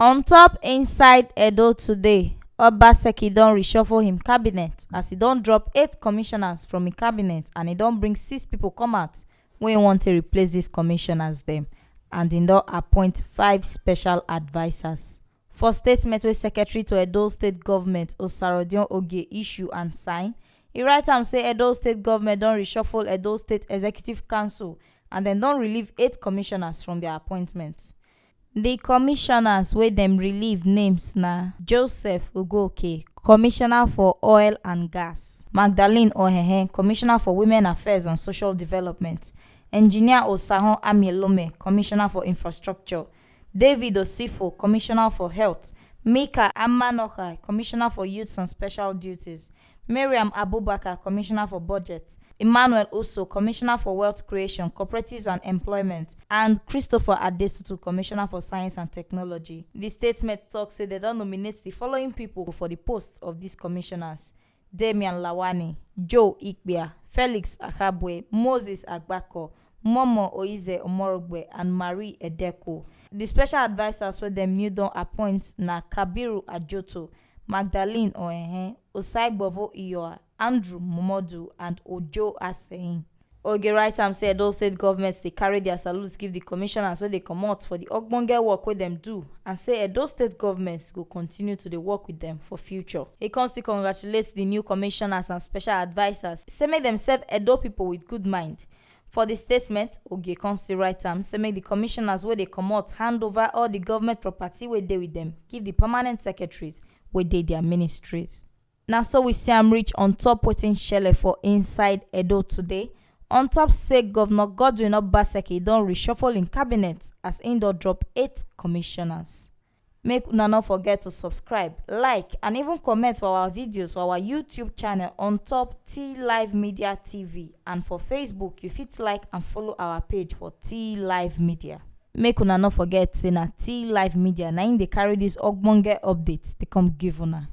On top inside Edo today, Obaseki don reshuffle him cabinet as he don drop 8 commissioners from him cabinet and he don bring 6 people come out wey want to replace these commissioners dem, and he don appoint 5 special advisers. For statement wey Secretary to Edo State Government Osarodion Oge issue and sign, e write am say Edo State Government don reshuffle Edo State Executive Council and dem don relieve 8 commissioners from their appointments. The commissioners wey dem relieve names na Joseph Ugoke, Commissioner for Oil and Gas; Magdalene Ohehe, Commissioner for Women Affairs and Social Development; Engineer Osahon Amielome, Commissioner for Infrastructure; David Osifo, Commissioner for Health; Mika Amanokai, Commissioner for Youths and Special Duties; Mariam Abubakar, Commissioner for Budget; Emmanuel Oso, Commissioner for Wealth Creation, Cooperatives and Employment; and Christopher Adesutu, Commissioner for Science and Technology. The statement talks say they don nominate the following people for the posts of these commissioners: Damian Lawani, Joe Ikbia, Felix Akabwe, Moses Agbako, Momo Oize Omorogbe, and Marie Edeko. The special advisers wey dem new don appoint na Kabiru Ajoto, Magdalene Ohehe, Osaigbovo Iyoa, Andrew Momodu, and Ojo Aseyin. Oge write am say Edo State Government dey carry their salute give the commissioners wey dey comot for the ogbonge work wey dem do, and say Edo State Government go continue to dey work with dem for future. E con still congratulate the new commissioners and special advisers, say make dem serve Edo people with good mind. For the statement, Oge con still write am say make the commissioners wey dey comot hand over all the government property wey dey with dem give the permanent secretaries wey dey their ministries. Na so we see am reach on top wetin shele for inside Edo today. On top say Governor Godwin Obaseki don reshuffle im cabinet as im don drop 8 commissioners. Make una no forget to subscribe, like, and even comment for our videos for our YouTube channel on top T Live Media TV, and for Facebook you fit like and follow our page for T Live Media. Make una no forget say na T Live Media na im dey carry this ogbonge updates dey come give una.